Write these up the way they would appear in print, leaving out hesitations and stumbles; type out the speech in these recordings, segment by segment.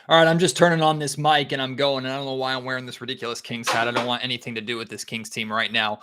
All right, I'm just turning on this mic and I'm going, and I don't know why I'm wearing this ridiculous Kings hat. I don't want anything to do with this Kings team right now.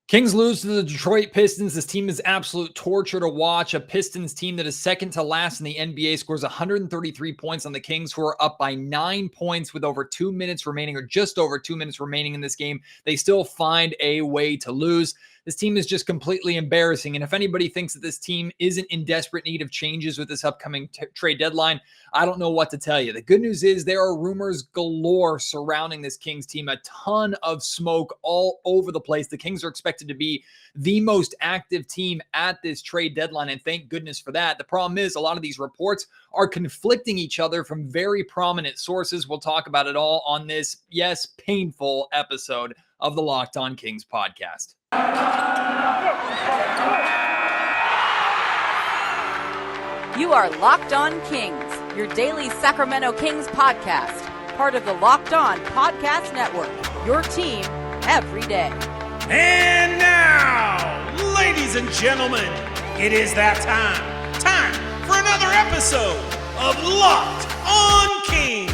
Kings lose to the Detroit Pistons. This team is absolute torture to watch. A Pistons team that is second to last in the NBA scores 133 points on the Kings, who are up by 9 points with over 2 minutes remaining, or just over 2 minutes remaining in this game. They still find a way to lose. This team is just completely embarrassing. And if anybody thinks that this team isn't in desperate need of changes with this upcoming trade deadline, I don't know what to tell you. The good news is there are rumors galore surrounding this Kings team, a ton of smoke all over the place. The Kings are expected to be the most active team at this trade deadline, and thank goodness for that. The problem is a lot of these reports are conflicting each other from very prominent sources. We'll talk about it all on this, yes, painful episode of the Locked On Kings podcast. You are Locked On Kings, your daily Sacramento Kings podcast, part of the Locked On Podcast Network, your team every day. And now, ladies and gentlemen, it is that time for another episode of Locked On Kings.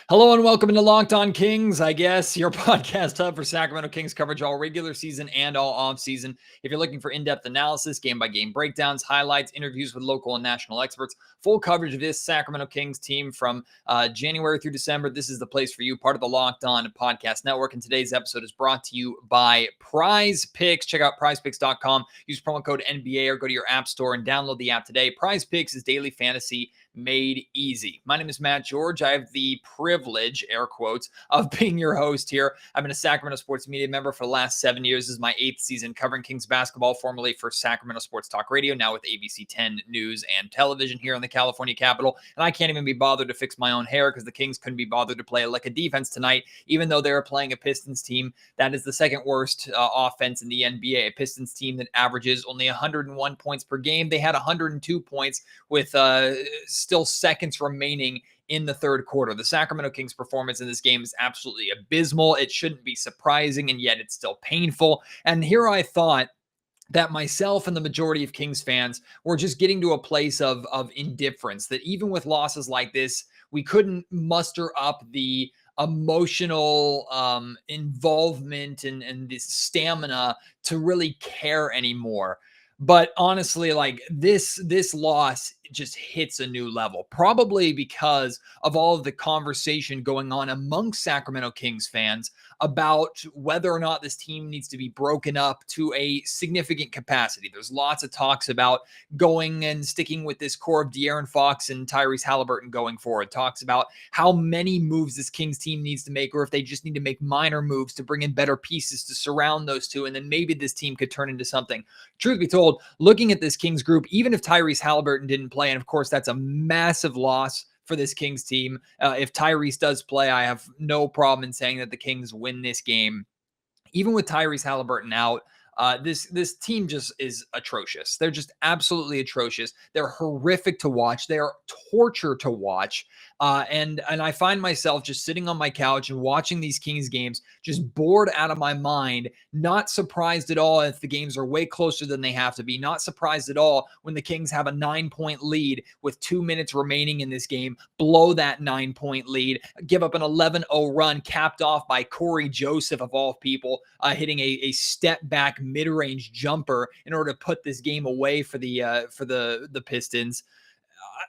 Hello and welcome into Locked On Kings, I guess, your podcast hub for Sacramento Kings coverage all regular season and all off season. If you're looking for in-depth analysis, game-by-game breakdowns, highlights, interviews with local and national experts, full coverage of this Sacramento Kings team from January through December, this is the place for you, part of the Locked On Podcast Network. And today's episode is brought to you by Prize Picks. Check out prizepicks.com, use promo code NBA or go to your app store and download the app today. Prize Picks is daily fantasy made easy. My name is Matt George. I have the privilege, air quotes, of being your host here. I've been a Sacramento sports media member for the last 7 years. This is my 8th season covering Kings basketball, formerly for Sacramento Sports Talk Radio, now with ABC 10 News and Television here in the California capital. And I can't even be bothered to fix my own hair because the Kings couldn't be bothered to play like a defense tonight, even though they were playing a Pistons team that is the second worst offense in the NBA. A Pistons team that averages only 101 points per game. They had 102 points with still seconds remaining in the third quarter. The Sacramento Kings performance in this game is absolutely abysmal. It shouldn't be surprising, and yet it's still painful. And here I thought that myself and the majority of Kings fans were just getting to a place of indifference, that even with losses like this, we couldn't muster up the emotional involvement and the stamina to really care anymore. But honestly, like this loss just hits a new level, probably because of all of the conversation going on among Sacramento Kings fans about whether or not this team needs to be broken up to a significant capacity. There's lots of talks about going and sticking with this core of De'Aaron Fox and Tyrese Halliburton going forward. Talks about how many moves this Kings team needs to make, or if they just need to make minor moves to bring in better pieces to surround those two, and then maybe this team could turn into something. Truth be told, looking at this Kings group, even if Tyrese Halliburton didn't play, and of course that's a massive loss for this Kings team. If Tyrese does play, I have no problem in saying that the Kings win this game. Even with Tyrese Halliburton out, this team just is atrocious. They're just absolutely atrocious. They're horrific to watch. They are torture to watch. And I find myself just sitting on my couch and watching these Kings games, just bored out of my mind, not surprised at all if the games are way closer than they have to be, not surprised at all when the Kings have a 9-point lead with 2 minutes remaining in this game, blow that 9-point lead, give up an 11-0 run capped off by Corey Joseph, of all people, hitting a step back mid-range jumper in order to put this game away for the Pistons.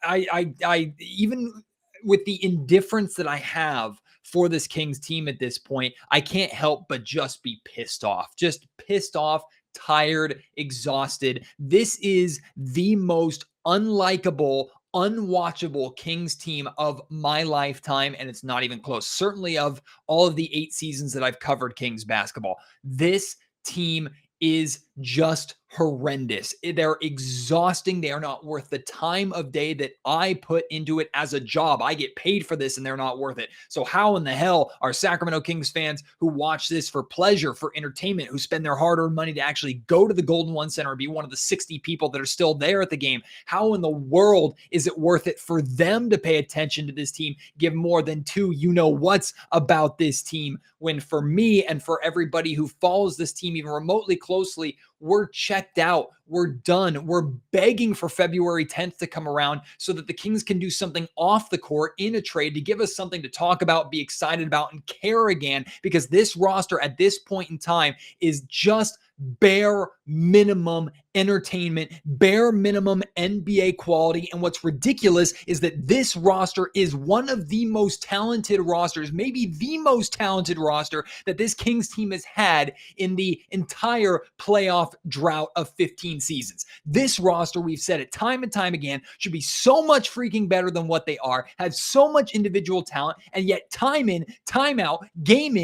I even with the indifference that I have for this Kings team at this point, I can't help but just be pissed off. Just pissed off, tired, exhausted. This is the most unlikable, unwatchable Kings team of my lifetime, and it's not even close. Certainly of all of the 8 seasons that I've covered Kings basketball. This team is just horrendous. They're exhausting. They are not worth the time of day that I put into it as a job. I get paid for this and they're not worth it. So how in the hell are Sacramento Kings fans who watch this for pleasure, for entertainment, who spend their hard-earned money to actually go to the Golden One Center and be one of the 60 people that are still there at the game? How in the world is it worth it for them to pay attention to this team, give more than 2 you-know-whats about this team, when for me and for everybody who follows this team even remotely closely, we're checked out. We're done. We're begging for February 10th to come around so that the Kings can do something off the court in a trade to give us something to talk about, be excited about, and care again, because this roster at this point in time is just bare minimum entertainment, bare minimum NBA quality. And what's ridiculous is that this roster is one of the most talented rosters, maybe the most talented roster that this Kings team has had in the entire playoff drought of 15 seasons. This roster, we've said it time and time again, should be so much freaking better than what they are, have so much individual talent, and yet time in, time out, game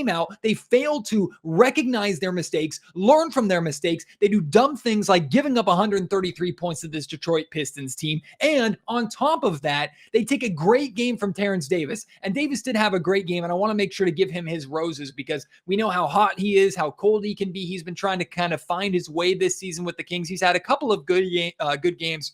out, they fail to recognize their mistakes, learn from their mistakes. They do dumb things like giving up 133 points to this Detroit Pistons team. And on top of that, they take a great game from Terence Davis. And Davis did have a great game, and I want to make sure to give him his roses because we know how hot he is, how cold he can be. He's been trying to kind of find his way this season with the Kings. He's had a couple of good games,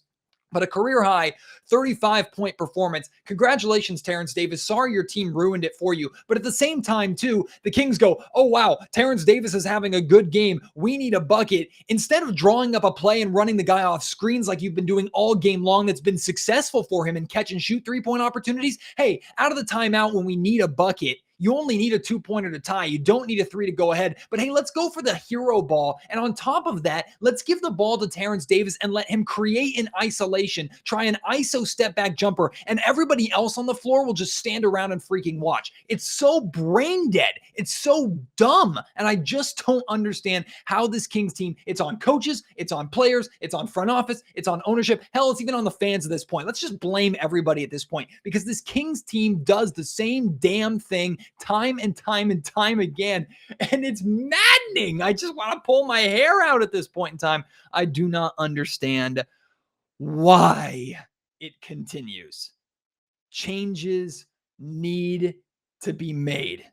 but a career-high 35-point performance. Congratulations, Terence Davis. Sorry your team ruined it for you. But at the same time, too, the Kings go, oh, wow, Terence Davis is having a good game. We need a bucket. Instead of drawing up a play and running the guy off screens like you've been doing all game long that's been successful for him in catch-and-shoot three-point opportunities, hey, out of the timeout when we need a bucket, you only need a two-pointer to tie. You don't need a three to go ahead. But hey, let's go for the hero ball. And on top of that, let's give the ball to Terence Davis and let him create in isolation, try an ISO step back jumper, and everybody else on the floor will just stand around and freaking watch. It's so brain dead. It's so dumb. And I just don't understand how this Kings team, it's on coaches, it's on players, it's on front office, it's on ownership. Hell, it's even on the fans at this point. Let's just blame everybody at this point because this Kings team does the same damn thing time and time and time again. And it's maddening. I just want to pull my hair out at this point in time. I do not understand why it continues. Changes need to be made.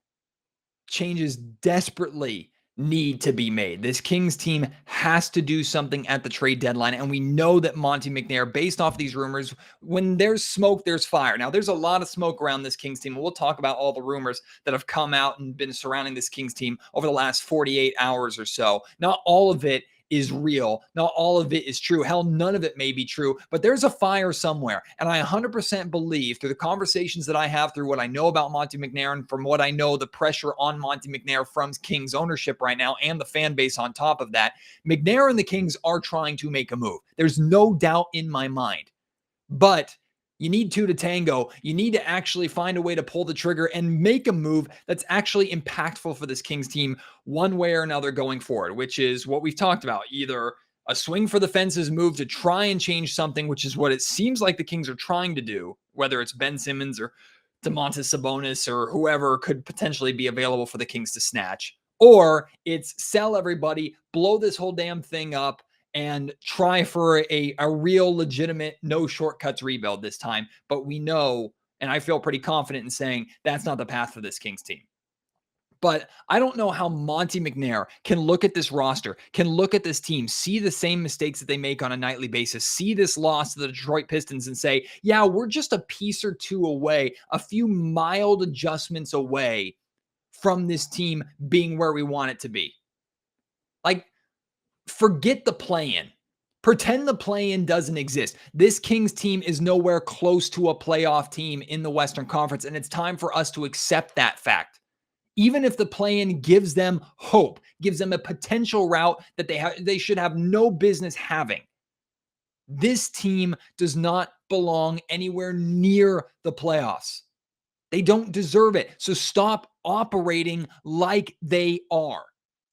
Changes desperately need to be made. This Kings team has to do something at the trade deadline. And we know that Monte McNair, based off these rumors, when there's smoke, there's fire. Now, there's a lot of smoke around this Kings team. And we'll talk about all the rumors that have come out and been surrounding this Kings team over the last 48 hours or so. Not all of it is real. Not all of it is true. Hell, none of it may be true, but there's a fire somewhere. And I 100% believe through the conversations that I have, through what I know about Monte McNair, and from what I know, the pressure on Monte McNair from Kings ownership right now and the fan base on top of that, McNair and the Kings are trying to make a move. There's no doubt in my mind. But you need two to tango. You need to actually find a way to pull the trigger and make a move that's actually impactful for this Kings team one way or another going forward, which is what we've talked about. Either a swing for the fences move to try and change something, which is what it seems like the Kings are trying to do, whether it's Ben Simmons or Domantas Sabonis or whoever could potentially be available for the Kings to snatch. Or it's sell everybody, blow this whole damn thing up, and try for a real legitimate no shortcuts rebuild this time. But we know, and I feel pretty confident in saying that's not the path for this Kings team. But I don't know how Monte McNair can look at this roster, can look at this team, see the same mistakes that they make on a nightly basis, see this loss to the Detroit Pistons and say, yeah, we're just a piece or two away, a few mild adjustments away from this team being where we want it to be. Like, forget the play-in. Pretend the play-in doesn't exist. This Kings team is nowhere close to a playoff team in the Western Conference, and it's time for us to accept that fact. Even if the play-in gives them hope, gives them a potential route that they should have no business having. This team does not belong anywhere near the playoffs. They don't deserve it. So stop operating like they are.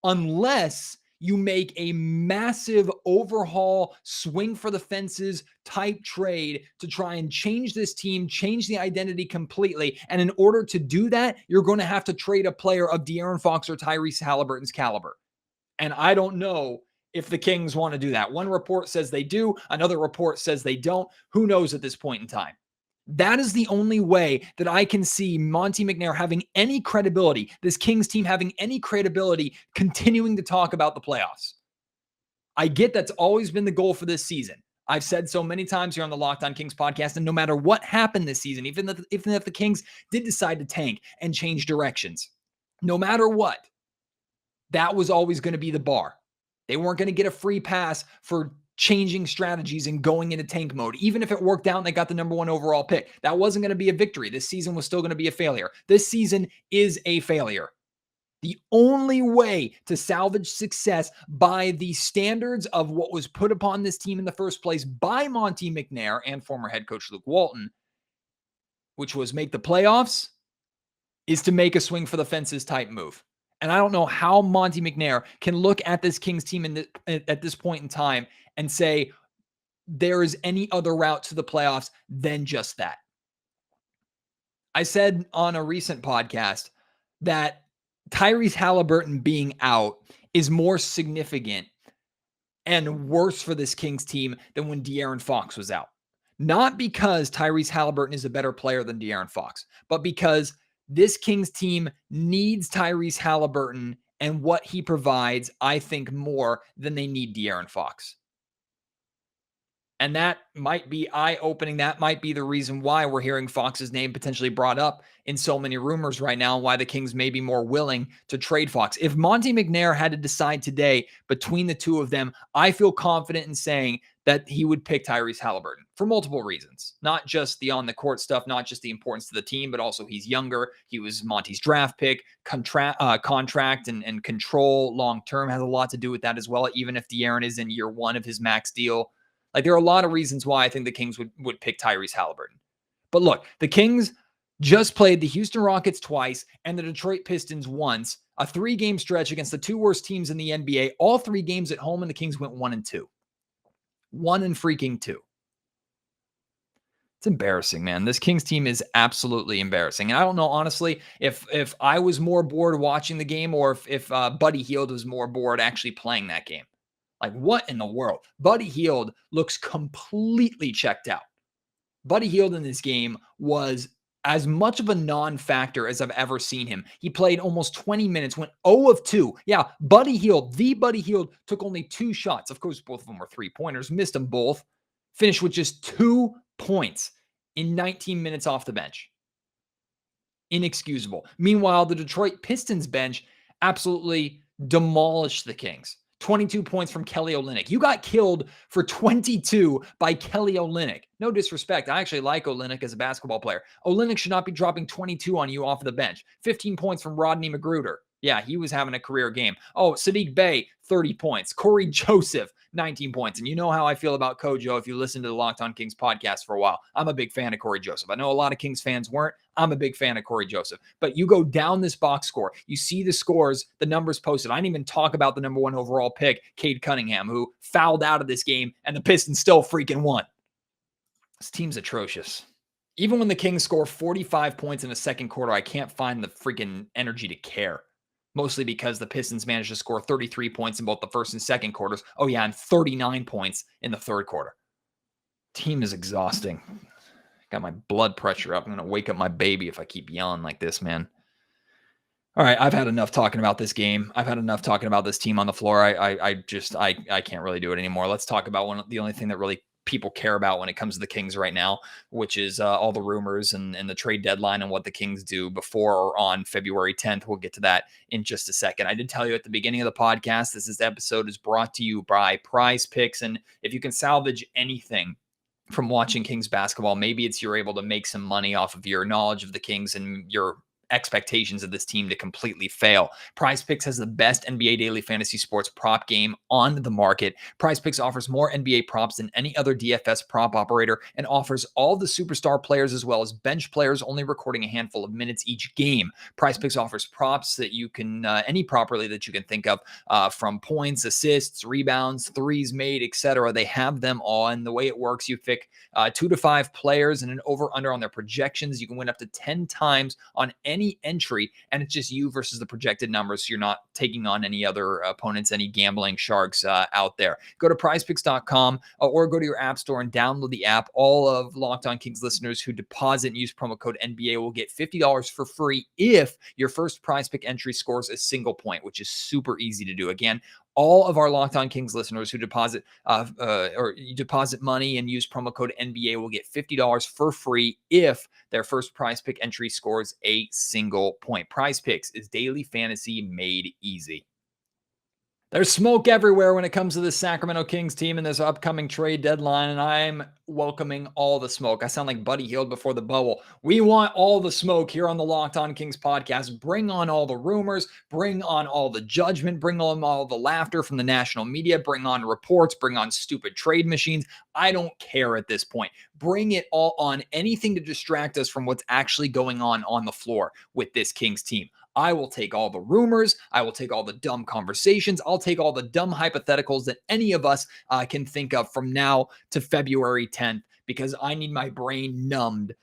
Unless you make a massive overhaul, swing for the fences type trade to try and change this team, change the identity completely. And in order to do that, you're going to have to trade a player of De'Aaron Fox or Tyrese Halliburton's caliber. And I don't know if the Kings want to do that. One report says they do. Another report says they don't. Who knows at this point in time? That is the only way that I can see Monte McNair having any credibility, this Kings team having any credibility, continuing to talk about the playoffs. I get that's always been the goal for this season. I've said so many times here on the Locked On Kings podcast, and no matter what happened this season, even if the Kings did decide to tank and change directions, no matter what, that was always going to be the bar. They weren't going to get a free pass for changing strategies and going into tank mode. Even if it worked out and they got the number 1 overall pick, that wasn't going to be a victory. This season was still going to be a failure. This season is a failure. The only way to salvage success by the standards of what was put upon this team in the first place by Monte McNair and former head coach Luke Walton, which was make the playoffs, is to make a swing for the fences type move. And I don't know how Monte McNair can look at this Kings team at this point in time and say there is any other route to the playoffs than just that. I said on a recent podcast that Tyrese Halliburton being out is more significant and worse for this Kings team than when De'Aaron Fox was out. Not because Tyrese Halliburton is a better player than De'Aaron Fox, but because this Kings team needs Tyrese Halliburton and what he provides, I think, more than they need De'Aaron Fox. And that might be eye-opening. That might be the reason why we're hearing Fox's name potentially brought up in so many rumors right now, and why the Kings may be more willing to trade Fox. If Monte McNair had to decide today between the two of them, I feel confident in saying that he would pick Tyrese Halliburton for multiple reasons. Not just the on-the-court stuff, not just the importance to the team, but also he's younger. He was Monte's draft pick. Contract and control long-term has a lot to do with that as well, even if De'Aaron is in year 1 of his max deal. Like, there are a lot of reasons why I think the Kings would pick Tyrese Halliburton. But look, the Kings just played the Houston Rockets twice and the Detroit Pistons once, a 3-game stretch against the 2 worst teams in the NBA, all 3 games at home, and the Kings went 1-2. 1-2. It's embarrassing, man. This Kings team is absolutely embarrassing. And I don't know, honestly, if I was more bored watching the game, or if Buddy Hield was more bored actually playing that game. Like, what in the world? Buddy Hield looks completely checked out. Buddy Hield in this game was as much of a non-factor as I've ever seen him. He played almost 20 minutes, went 0 of 2. Yeah, Buddy Hield took only 2 shots. Of course, both of them were 3-pointers, missed them both. Finished with just 2 points in 19 minutes off the bench. Inexcusable. Meanwhile, the Detroit Pistons bench absolutely demolished the Kings. 22 points from Kelly Olynyk. You got killed for 22 by Kelly Olynyk. No disrespect. I actually like Olynyk as a basketball player. Olynyk should not be dropping 22 on you off the bench. 15 points from Rodney Magruder. Yeah, he was having a career game. Oh, Sadiq Bey, 30 points. Corey Joseph, 19 points. And you know how I feel about Kojo if you listen to the Locked On Kings podcast for a while. I'm a big fan of Corey Joseph. I know a lot of Kings fans weren't. I'm a big fan of Corey Joseph. But you go down this box score, you see the scores, the numbers posted. I didn't even talk about the number 1 overall pick, Cade Cunningham, who fouled out of this game, and the Pistons still freaking won. This team's atrocious. Even when the Kings score 45 points in the second quarter, I can't find the freaking energy to care. Mostly because the Pistons managed to score 33 points in both the first and second quarters. Oh, yeah, and 39 points in the third quarter. Team is exhausting. Got my blood pressure up. I'm going to wake up my baby if I keep yelling like this, man. All right, I've had enough talking about this game. I've had enough talking about this team on the floor. I can't really do it anymore. Let's talk about the only thing that really people care about when it comes to the Kings right now, which is all the rumors and the trade deadline and what the Kings do before or on February 10th. We'll get to that in just a second. I did tell you at the beginning of the podcast, this episode is brought to you by Prize Picks. And if you can salvage anything from watching Kings basketball, maybe it's you're able to make some money off of your knowledge of the Kings and your expectations of this team to completely fail. Prize Picks has the best NBA daily fantasy sports prop game on the market. Prize Picks offers more NBA props than any other DFS prop operator and offers all the superstar players as well as bench players, only recording a handful of minutes each game. Prize Picks offers props that you can, any prop really that you can think of, from points, assists, rebounds, threes made, etc. They have them all. And the way it works, you pick 2 to 5 players and an over-under on their projections. You can win up to 10 times on any entry, and it's just you versus the projected numbers. So you're not taking on any other opponents, any gambling sharks out there. Go to prizepicks.com or go to your app store and download the app. All of Locked On Kings listeners who deposit and use promo code NBA will get $50 for free if your first Prize Pick entry scores a single point, which is super easy to do. Again, all of our Locked On Kings listeners who deposit money and use promo code NBA will get $50 for free if their first Prize Pick entry scores a single point. Prize Picks is daily fantasy made easy. There's smoke everywhere when it comes to this Sacramento Kings team and this upcoming trade deadline, and I'm welcoming all the smoke. I sound like Buddy Hield before the bubble. We want all the smoke here on the Locked On Kings podcast. Bring on all the rumors, bring on all the judgment, bring on all the laughter from the national media, bring on reports, bring on stupid trade machines. I don't care at this point. Bring it all on, anything to distract us from what's actually going on the floor with this Kings team. I will take all the rumors. I will take all the dumb conversations. I'll take all the dumb hypotheticals that any of us can think of from now to February 10th, because I need my brain numbed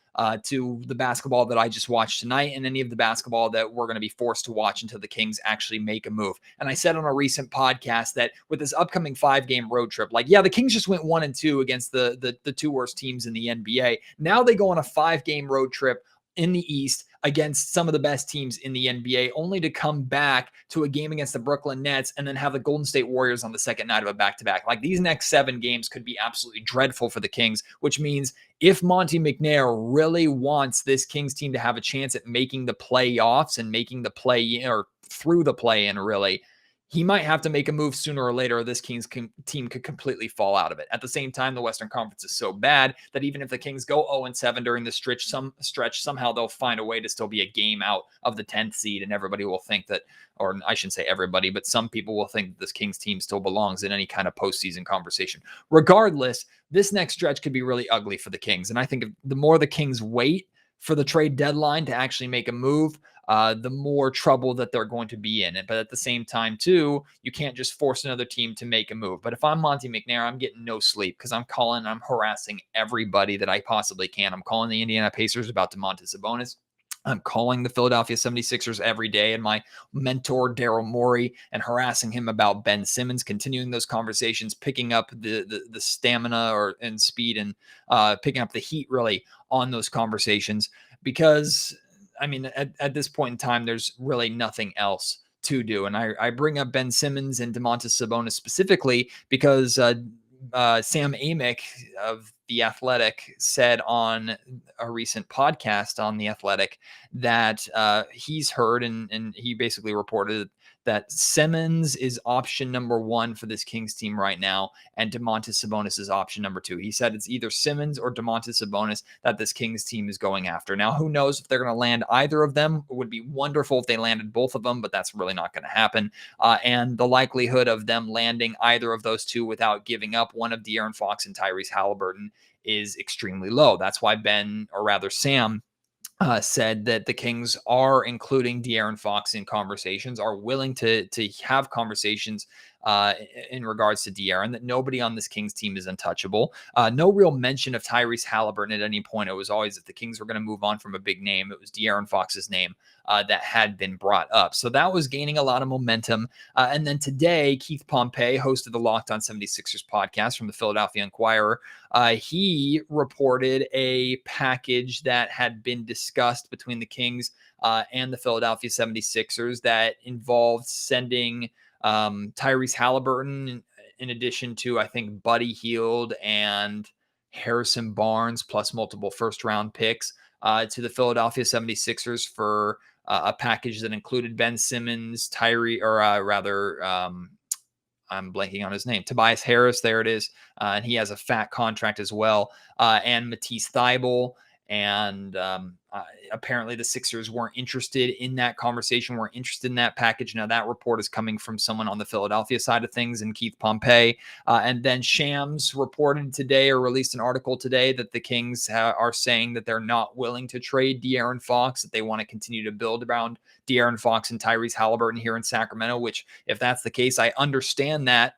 to the basketball that I just watched tonight and any of the basketball that we're going to be forced to watch until the Kings actually make a move. And I said on a recent podcast that with this upcoming 5-game road trip, like, yeah, the Kings just went 1-2 against the two worst teams in the NBA. Now they go on a 5-game road trip in the East against some of the best teams in the NBA, only to come back to a game against the Brooklyn Nets and then have the Golden State Warriors on the second night of a back-to-back. Like, these next 7 games could be absolutely dreadful for the Kings, which means if Monte McNair really wants this Kings team to have a chance at making the playoffs and making the play or through the play-in, really, he might have to make a move sooner or later, or this Kings team could completely fall out of it. At the same time, the Western Conference is so bad that even if the Kings go 0-7 during the stretch, somehow they'll find a way to still be a game out of the 10th seed, and everybody will think that, or I shouldn't say everybody, but some people will think that this Kings team still belongs in any kind of postseason conversation. Regardless, this next stretch could be really ugly for the Kings, and I think the more the Kings wait for the trade deadline to actually make a move, the more trouble that they're going to be in. But at the same time, too, you can't just force another team to make a move. But if I'm Monte McNair, I'm getting no sleep because I'm harassing everybody that I possibly can. I'm calling the Indiana Pacers about Domantas Sabonis. I'm calling the Philadelphia 76ers every day and my mentor, Daryl Morey, and harassing him about Ben Simmons, continuing those conversations, picking up the stamina and speed and picking up the heat really on those conversations. Because, I mean, at this point in time, there's really nothing else to do. And I bring up Ben Simmons and Domantas Sabonis specifically because Sam Amick of The Athletic said on a recent podcast on The Athletic that he's heard and he basically reported that Simmons is option number 1 for this Kings team right now, and Domantas Sabonis is option number 2. He said it's either Simmons or Domantas Sabonis that this Kings team is going after. Now, who knows if they're going to land either of them? It would be wonderful if they landed both of them, but that's really not going to happen. And the likelihood of them landing either of those two without giving up one of De'Aaron Fox and Tyrese Halliburton is extremely low. That's why Sam said that the Kings are including De'Aaron Fox in conversations, are willing to have conversations in regards to De'Aaron, that nobody on this Kings team is untouchable. No real mention of Tyrese Halliburton at any point. It was always, if the Kings were going to move on from a big name, it was De'Aaron Fox's name that had been brought up. So that was gaining a lot of momentum. And then today, Keith Pompey, host of the Locked On 76ers podcast from the Philadelphia Inquirer, he reported a package that had been discussed between the Kings and the Philadelphia 76ers that involved sending Tyrese Halliburton, in addition to, I think, Buddy Hield and Harrison Barnes, plus multiple first-round picks to the Philadelphia 76ers for a package that included Ben Simmons, I'm blanking on his name, Tobias Harris, there it is, and he has a fat contract as well, and Matisse Thybulle. And apparently the Sixers weren't interested in that conversation, weren't interested in that package. Now that report is coming from someone on the Philadelphia side of things and Keith Pompey. And then Shams reported today, or released an article today, that the Kings are saying that they're not willing to trade De'Aaron Fox, that they want to continue to build around De'Aaron Fox and Tyrese Halliburton here in Sacramento, which, if that's the case, I understand that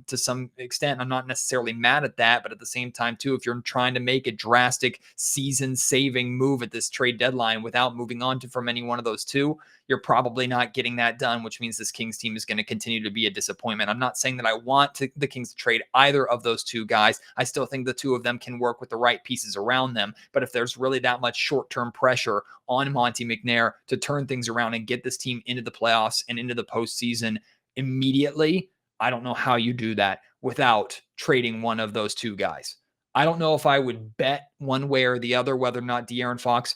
to some extent. I'm not necessarily mad at that, but at the same time, too, if you're trying to make a drastic season-saving move at this trade deadline without moving on from any one of those two, you're probably not getting that done, which means this Kings team is going to continue to be a disappointment. I'm not saying that I want the Kings to trade either of those two guys. I still think the two of them can work with the right pieces around them. But if there's really that much short-term pressure on Monte McNair to turn things around and get this team into the playoffs and into the postseason immediately, I don't know how you do that without trading one of those two guys. I don't know if I would bet one way or the other whether or not De'Aaron Fox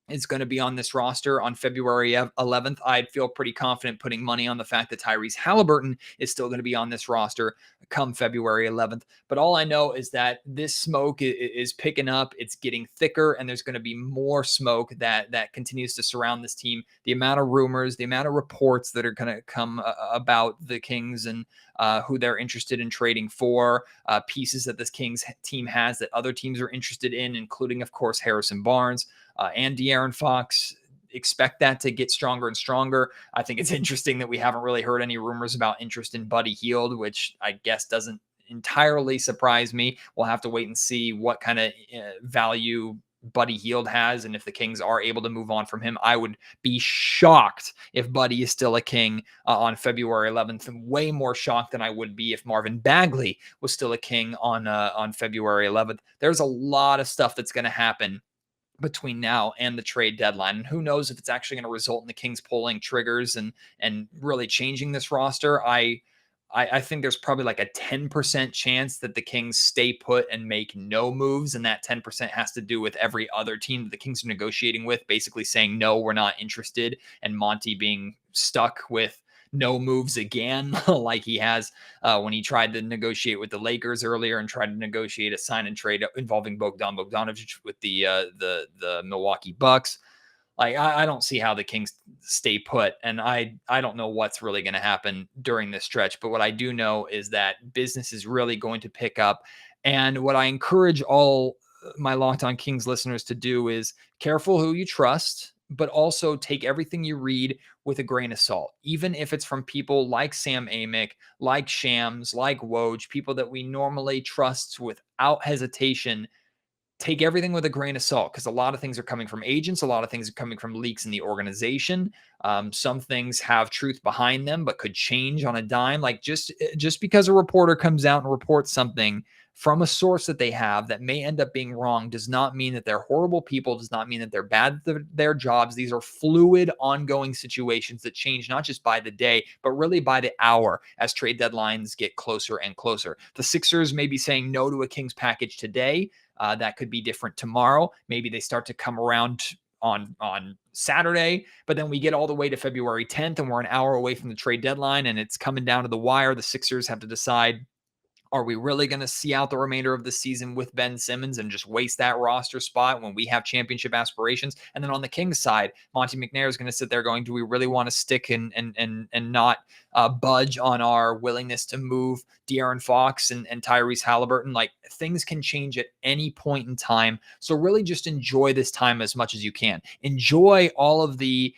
is going to be on this roster on February 11th, I'd feel pretty confident putting money on the fact that Tyrese Halliburton is still going to be on this roster come February 11th. But all I know is that this smoke is picking up, it's getting thicker, and there's going to be more smoke that continues to surround this team. The amount of rumors, the amount of reports that are going to come about the Kings and who they're interested in trading for, pieces that this Kings team has that other teams are interested in, including, of course, Harrison Barnes and De'Aaron Fox. Expect that to get stronger and stronger. I think it's interesting that we haven't really heard any rumors about interest in Buddy Hield, which I guess doesn't entirely surprise me. We'll have to wait and see what kind of value Buddy Hield has, and if the Kings are able to move on from him. I would be shocked if Buddy is still a King on February 11th, and way more shocked than I would be if Marvin Bagley was still a King on February 11th. There's a lot of stuff that's going to happen between now and the trade deadline. And who knows if it's actually going to result in the Kings pulling triggers and really changing this roster. I think there's probably like a 10% chance that the Kings stay put and make no moves. And that 10% has to do with every other team that the Kings are negotiating with, basically saying, no, we're not interested. And Monty being stuck with no moves again, like he has when he tried to negotiate with the Lakers earlier and tried to negotiate a sign and trade involving Bogdan Bogdanovic with the Milwaukee Bucks. Like, I don't see how the Kings stay put, and I don't know what's really going to happen during this stretch. But what I do know is that business is really going to pick up. And what I encourage all my Locked On Kings listeners to do is careful who you trust, but also take everything you read with a grain of salt, even if it's from people like Sam Amick, like Shams, like Woj, people that we normally trust without hesitation. Take everything with a grain of salt, because a lot of things are coming from agents. A lot of things are coming from leaks in the organization. Some things have truth behind them, but could change on a dime. Like just because a reporter comes out and reports something from a source that they have that may end up being wrong does not mean that they're horrible people, does not mean that they're bad at their jobs. These are fluid, ongoing situations that change not just by the day, but really by the hour as trade deadlines get closer and closer. The Sixers may be saying no to a Kings package today. That could be different tomorrow. Maybe they start to come around on Saturday, but then we get all the way to February 10th and we're an hour away from the trade deadline and it's coming down to the wire. The Sixers have to decide, are we really going to see out the remainder of the season with Ben Simmons and just waste that roster spot when we have championship aspirations? And then on the Kings side, Monty McNair is going to sit there going, do we really want to stick and not budge on our willingness to move De'Aaron Fox and Tyrese Halliburton? Like, things can change at any point in time. So really just enjoy this time as much as you can. Enjoy all of the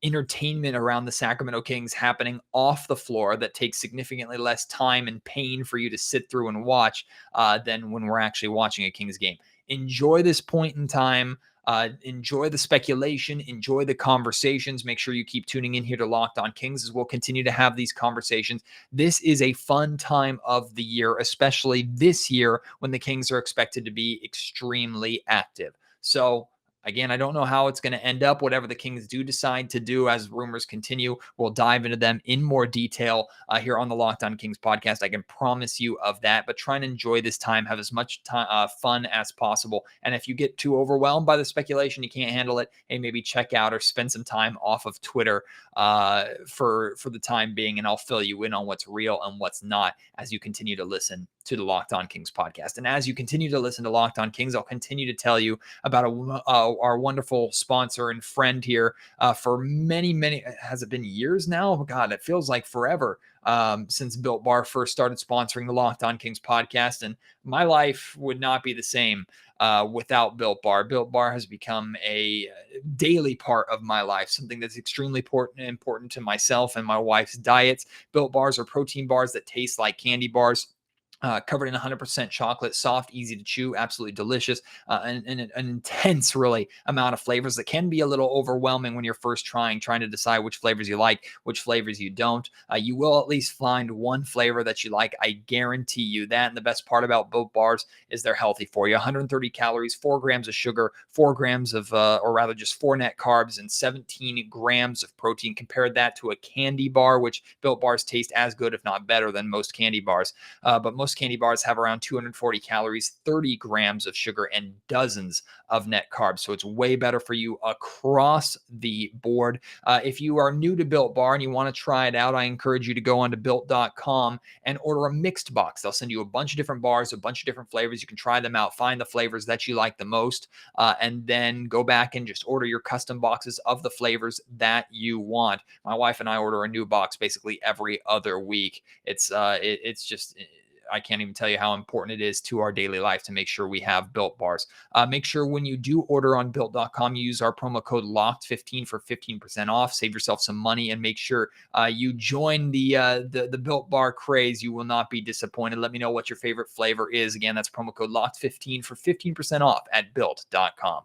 entertainment around the Sacramento Kings happening off the floor that takes significantly less time and pain for you to sit through and watch than when we're actually watching a Kings game. Enjoy this point in time. Enjoy the speculation, enjoy the conversations. Make sure you keep tuning in here to Locked On Kings as we'll continue to have these conversations. This is a fun time of the year, especially this year when the Kings are expected to be extremely active. So again, I don't know how it's going to end up. Whatever the Kings do decide to do as rumors continue, we'll dive into them in more detail here on the Locked On Kings podcast. I can promise you of that, but try and enjoy this time, have as much fun as possible. And if you get too overwhelmed by the speculation, you can't handle it, hey, maybe check out or spend some time off of Twitter for the time being, and I'll fill you in on what's real and what's not as you continue to listen to the Locked On Kings podcast. And as you continue to listen to Locked On Kings, I'll continue to tell you about our wonderful sponsor and friend here for many, has it been years now? Oh God, it feels like forever since Built Bar first started sponsoring the Locked On Kings podcast. And my life would not be the same without Built Bar. Built Bar has become a daily part of my life, something that's extremely important to myself and my wife's diets. Built Bars are protein bars that taste like candy bars. Covered in 100% chocolate, soft, easy to chew, absolutely delicious, and an intense, really, amount of flavors that can be a little overwhelming when you're first trying to decide which flavors you like, which flavors you don't. You will at least find one flavor that you like. I guarantee you that. And the best part about Built Bars is they're healthy for you. 130 calories, 4 grams of sugar, 4 grams of, or rather just 4 net carbs, and 17 grams of protein. Compare that to a candy bar, which Built Bars taste as good, if not better, than most candy bars. But most Most candy bars have around 240 calories, 30 grams of sugar, and dozens of net carbs. So it's way better for you across the board. If you are new to Built Bar and you want to try it out, I encourage you to go onto built.com and order a mixed box. They'll send you a bunch of different bars, a bunch of different flavors. You can try them out, find the flavors that you like the most, and then go back and just order your custom boxes of the flavors that you want. My wife and I order a new box basically every other week. It's just, I can't even tell you how important it is to our daily life to make sure we have Built Bars. Make sure when you do order on built.com, you use our promo code LOCKED15 for 15% off. Save yourself some money and make sure you join the Built Bar craze. You will not be disappointed. Let me know what your favorite flavor is. Again, that's promo code LOCKED15 for 15% off at built.com.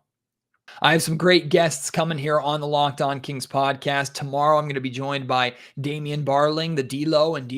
I have some great guests coming here on the Locked On Kings podcast. Tomorrow, I'm going to be joined by Damian Barling, the D-Lo and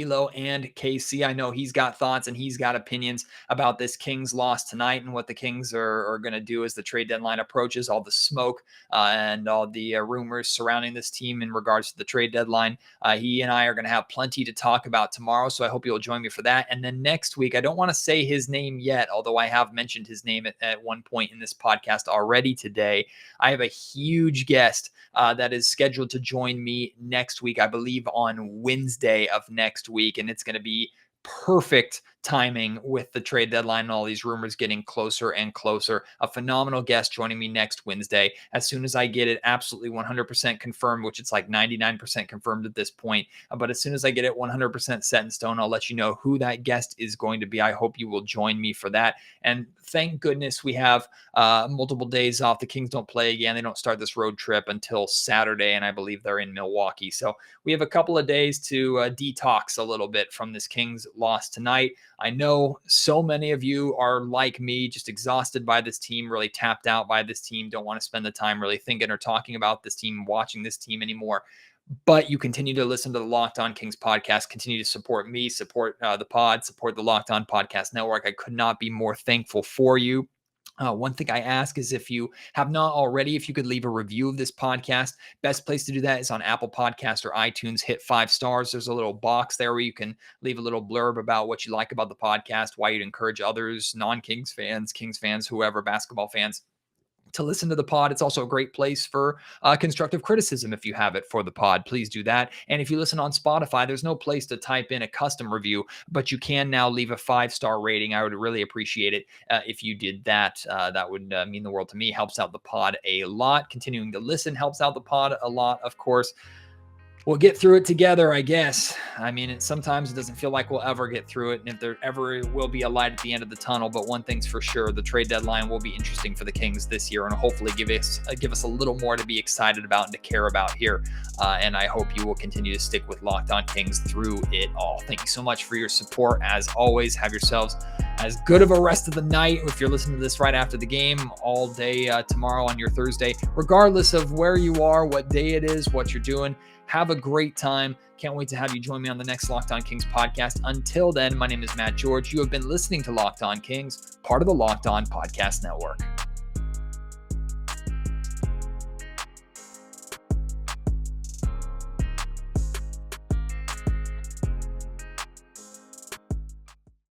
KC. I know he's got thoughts and he's got opinions about this Kings loss tonight and what the Kings are going to do as the trade deadline approaches, all the smoke and all the rumors surrounding this team in regards to the trade deadline. He and I are going to have plenty to talk about tomorrow, so I hope you'll join me for that. And then next week, I don't want to say his name yet, although I have mentioned his name at one point in this podcast already today. I have a huge guest that is scheduled to join me next week, I believe on Wednesday of next week, and it's going to be perfect timing with the trade deadline and all these rumors getting closer and closer. A phenomenal guest joining me next Wednesday. As soon as I get it absolutely 100% confirmed, which it's like 99% confirmed at this point, but as soon as I get it 100% set in stone, I'll let you know who that guest is going to be. I hope you will join me for that. And thank goodness we have multiple days off. The Kings don't play again. They don't start this road trip until Saturday, and I believe they're in Milwaukee. So we have a couple of days to detox a little bit from this Kings loss tonight. I know so many of you are like me, just exhausted by this team, really tapped out by this team, don't want to spend the time really thinking or talking about this team, watching this team anymore. But you continue to listen to the Locked On Kings podcast, continue to support me, support the pod, support the Locked On Podcast Network. I could not be more thankful for you. One thing I ask is if you have not already, if you could leave a review of this podcast. Best place to do that is on Apple Podcast or iTunes. Hit 5 stars. There's a little box there where you can leave a little blurb about what you like about the podcast, why you'd encourage others, non-Kings fans, Kings fans, whoever, basketball fans, to listen to the pod. It's also a great place for constructive criticism. If you have it for the pod, please do that. And if you listen on Spotify, there's no place to type in a custom review, but you can now leave a 5-star rating. I would really appreciate it if you did that. That would mean the world to me. Helps out the pod a lot. Continuing to listen helps out the pod a lot, of course. We'll get through it together, I guess. I mean, sometimes it doesn't feel like we'll ever get through it, and if there ever will be a light at the end of the tunnel. But one thing's for sure, the trade deadline will be interesting for the Kings this year, and hopefully give us a little more to be excited about and to care about here. And I hope you will continue to stick with Locked On Kings through it all. Thank you so much for your support. As always, have yourselves as good of a rest of the night. If you're listening to this right after the game, all day tomorrow on your Thursday, regardless of where you are, what day it is, what you're doing. Have a great time. Can't wait to have you join me on the next Locked On Kings podcast. Until then, my name is Matt George. You have been listening to Locked On Kings, part of the Locked On Podcast Network.